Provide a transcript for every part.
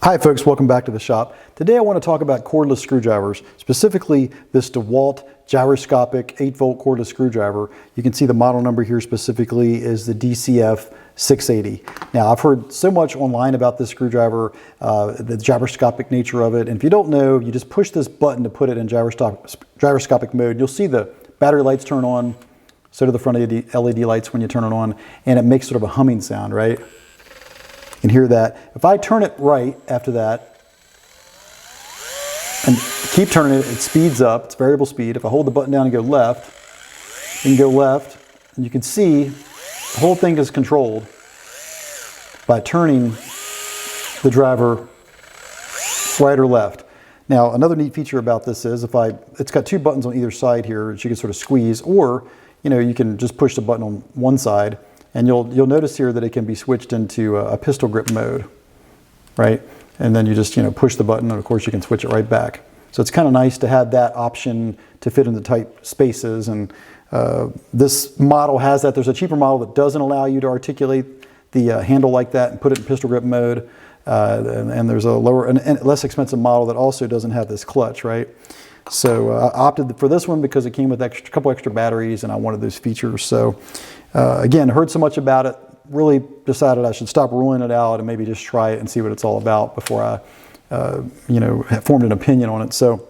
Hi folks, welcome back to the shop. Today I want to talk about cordless screwdrivers, specifically this DeWalt gyroscopic 8-volt cordless screwdriver. You can see the model number here specifically is the DCF 680. Now I've heard so much online about this screwdriver, the gyroscopic nature of it, and if you don't know, you just push this button to put it in gyroscopic mode. You'll see the battery lights turn on, so do the front LED lights when you turn it on, and it makes sort of a humming sound, right? You can hear that. If I turn it right after that and keep turning it, it speeds up. It's variable speed. If I hold the button down and go left, you can go left, and you can see the whole thing is controlled by turning the driver right or left. Now, another neat feature about this is it's got two buttons on either side here that you can sort of squeeze, or you can just push the button on one side. And you'll notice here that it can be switched into a pistol grip mode, right? And then you just push the button, and of course you can switch it right back. So it's kind of nice to have that option to fit into tight spaces. And this model has that. There's a cheaper model that doesn't allow you to articulate the handle like that and put it in pistol grip mode. And there's a lower and less expensive model that also doesn't have this clutch, right? So I opted for this one because it came with a couple extra batteries, and I wanted those features. So again, heard so much about it, really decided I should stop ruling it out and maybe just try it and see what it's all about before I formed an opinion on it. So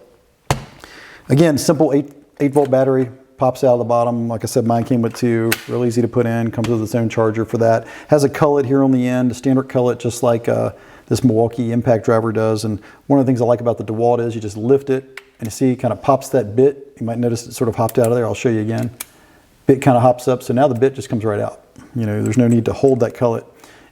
again, simple 8-volt battery pops out of the bottom. Like I said, mine came with two, real easy to put in, comes with its own charger for that. Has a cullet here on the end, a standard cullet, just like this Milwaukee impact driver does. And one of the things I like about the DeWalt is you just lift it, and you see it kind of pops that bit. You might notice it sort of hopped out of there. I'll show you again. Bit kind of hops up, so now the bit just comes right out. There's no need to hold that cullet.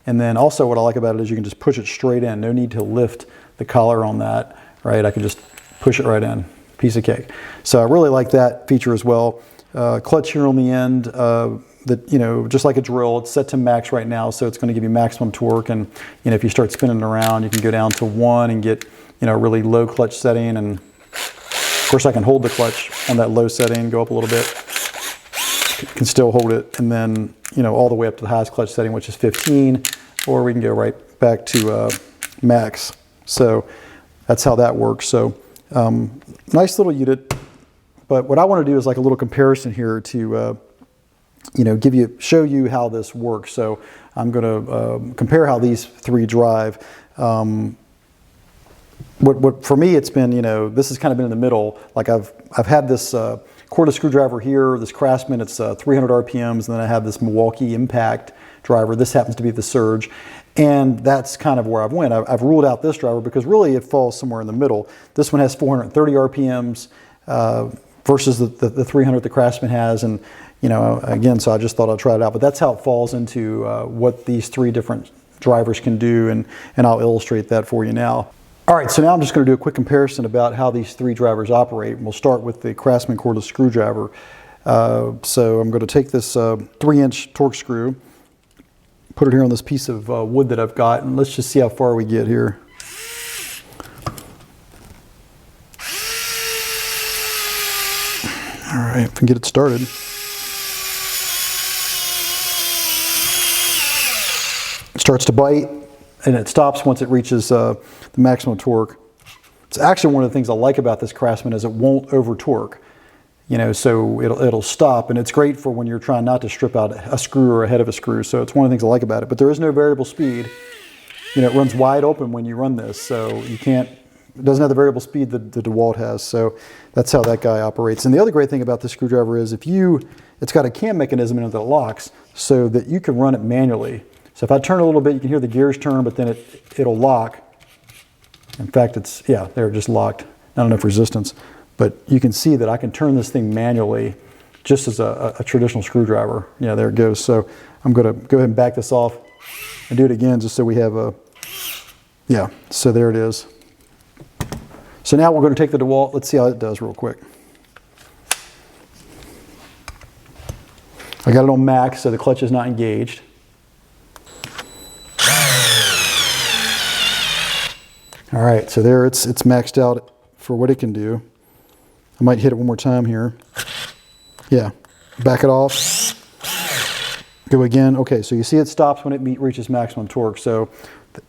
And then also what I like about it is you can just push it straight in. No need to lift the collar on that, right? I can just push it right in. Piece of cake. So I really like that feature as well. Clutch here on the end, that just like a drill, it's set to max right now, so it's going to give you maximum torque. And if you start spinning it around, you can go down to 1 and get a really low clutch setting. And of course, I can hold the clutch on that low setting, go up a little bit, can still hold it, and then all the way up to the highest clutch setting, which is 15, or we can go right back to max. So that's how that works. So nice little unit. But what I want to do is like a little comparison here to show you how this works. So I'm going to compare how these three drive. What for me, it's been, this has kind of been in the middle. Like I've had this cordless screwdriver here, this Craftsman, it's 300 RPMs, and then I have this Milwaukee impact driver. This happens to be the Surge, and that's kind of where I've went. I've ruled out this driver because really it falls somewhere in the middle. This one has 430 RPMs versus the 300 the Craftsman has, and again, so I just thought I'd try it out. But that's how it falls into what these three different drivers can do, and I'll illustrate that for you now. All right, so now I'm just going to do a quick comparison about how these three drivers operate. And we'll start with the Craftsman cordless screwdriver. So I'm going to take this 3-inch torque screw, put it here on this piece of wood that I've got, and let's just see how far we get here. All right, if we can get it started. It starts to bite, and it stops once it reaches the maximum torque. It's actually one of the things I like about this Craftsman is it won't over torque. So it'll stop, and it's great for when you're trying not to strip out a screw or a head of a screw. So it's one of the things I like about it. But there is no variable speed. It runs wide open when you run this, so it doesn't have the variable speed that the DeWalt has. So that's how that guy operates. And the other great thing about this screwdriver is it's got a cam mechanism in it that locks so that you can run it manually. So if I turn a little bit, you can hear the gears turn, but then it'll lock. In fact, they're just locked. Not enough resistance. But you can see that I can turn this thing manually just as a traditional screwdriver. Yeah, there it goes. So I'm going to go ahead and back this off and do it again just so we have so there it is. So now we're going to take the DeWalt. Let's see how it does real quick. I got it on max, so the clutch is not engaged. All right, so there it's maxed out for what it can do. I might hit it one more time here. Yeah, back it off. Go again. Okay, so you see it stops when it reaches maximum torque. So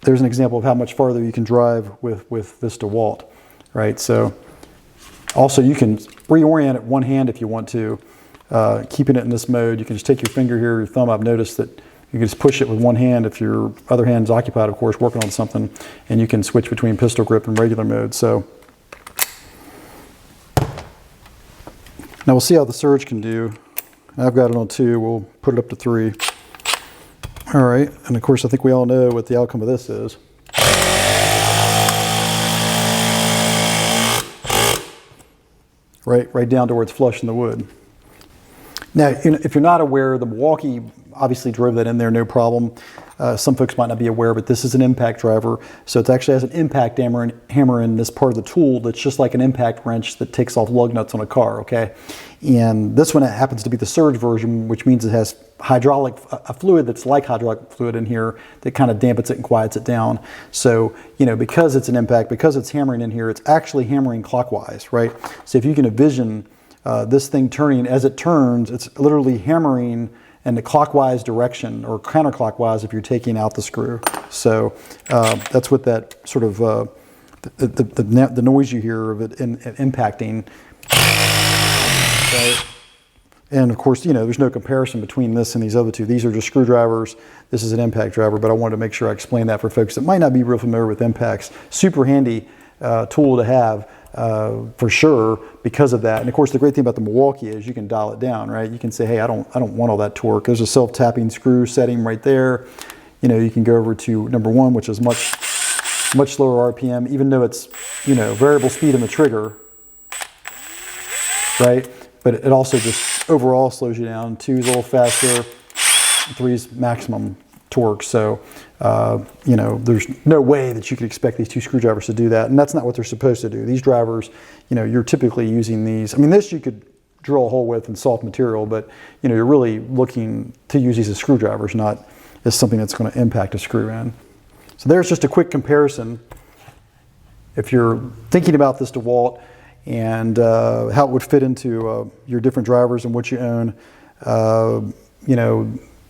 there's an example of how much farther you can drive with this DeWalt, right? So also you can reorient it one hand if you want to. Keeping it in this mode, you can just take your finger here, your thumb. I've noticed that you can just push it with one hand if your other hand's occupied, of course, working on something, and you can switch between pistol grip and regular mode. So now we'll see how the surge can do. I've got it on 2, we'll put it up to 3. All right, and of course I think we all know what the outcome of this is. Right down to where it's flush in the wood. Now, if you're not aware, the Milwaukee obviously drove that in there, no problem. Some folks might not be aware, but this is an impact driver. So it actually has an impact hammer in this part of the tool that's just like an impact wrench that takes off lug nuts on a car, okay? And this one happens to be the surge version, which means it has a fluid that's like hydraulic fluid in here that kind of dampens it and quiets it down. So, because it's an impact, because it's hammering in here, it's actually hammering clockwise, right? So if you can envision this thing turning, as it turns, it's literally hammering in the clockwise direction, or counterclockwise if you're taking out the screw. So that's what that sort of, the noise you hear of it impacting. Right? And of course, there's no comparison between this and these other two. These are just screwdrivers. This is an impact driver, but I wanted to make sure I explain that for folks that might not be real familiar with impacts. Super handy tool to have. For sure, because of that. And of course, the great thing about the Milwaukee is you can dial it down, right? You can say, hey, I don't want all that torque. There's a self-tapping screw setting right there. You can go over to number 1, which is much slower RPM, even though it's, variable speed in the trigger, right? But it also just overall slows you down. 2 is a little faster, 3 is maximum torque. So, there's no way that you could expect these 2 screwdrivers to do that. And that's not what they're supposed to do. These drivers, you're typically using these. I mean, this you could drill a hole with in soft material, but, you're really looking to use these as screwdrivers, not as something that's going to impact a screw in. So there's just a quick comparison. If you're thinking about this DeWalt and how it would fit into your different drivers and what you own,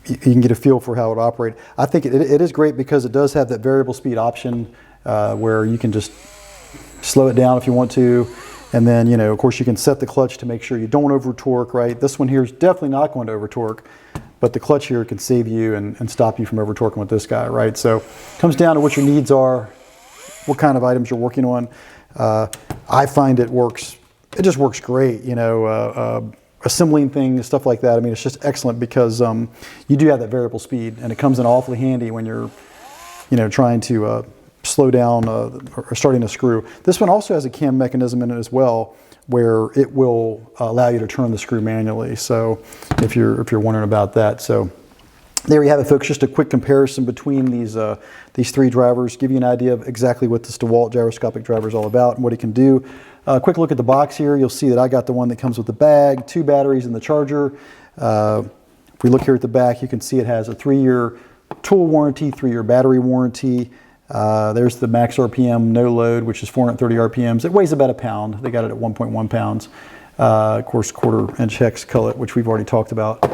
you can get a feel for how it operates. I think it is great because it does have that variable speed option where you can just slow it down if you want to. And then, of course, you can set the clutch to make sure you don't over torque, right? This one here is definitely not going to over torque, but the clutch here can save you and stop you from over torquing with this guy, right? So it comes down to what your needs are, what kind of items you're working on. I find it just works great, assembling things, stuff like that. I mean, it's just excellent because you do have that variable speed, and it comes in awfully handy when you're, trying to slow down or starting a screw. This one also has a cam mechanism in it as well, where it will allow you to turn the screw manually. So if you're wondering about that, so there you have it, folks. Just a quick comparison between these 3 drivers, give you an idea of exactly what this DeWalt gyroscopic driver is all about and what it can do. Quick look at the box here. You'll see that I got the one that comes with the bag, 2 batteries and the charger. If we look here at the back, you can see it has a 3-year tool warranty, 3-year battery warranty. There's the max RPM, no load, which is 430 RPMs. It weighs about a pound. They got it at 1.1 pounds. Of course, 1/4-inch hex cullet, which we've already talked about.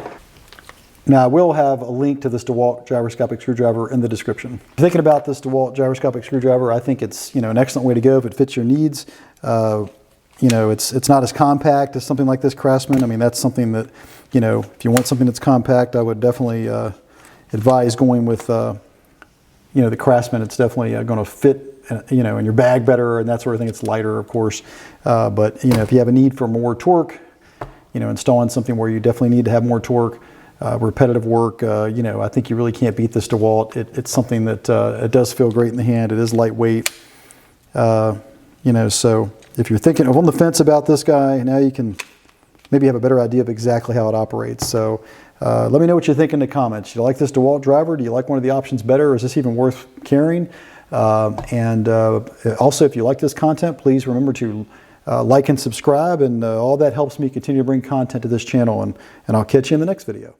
Now, I will have a link to this DeWalt gyroscopic screwdriver in the description. If you're thinking about this DeWalt gyroscopic screwdriver, I think it's an excellent way to go if it fits your needs. It's not as compact as something like this Craftsman. I mean, that's something that, if you want something that's compact, I would definitely advise going with, the Craftsman. It's definitely going to fit, in your bag better and that sort of thing. It's lighter, of course. But, if you have a need for more torque, installing something where you definitely need to have more torque, repetitive work, I think you really can't beat this DeWalt. It's something that it does feel great in the hand. It is lightweight, so if you're thinking on the fence about this guy, now you can maybe have a better idea of exactly how it operates. So let me know what you think in the comments. Do you like this DeWalt driver? Do you like one of the options better? Or is this even worth carrying? Also, if you like this content, please remember to like and subscribe, and all that helps me continue to bring content to this channel, and I'll catch you in the next video.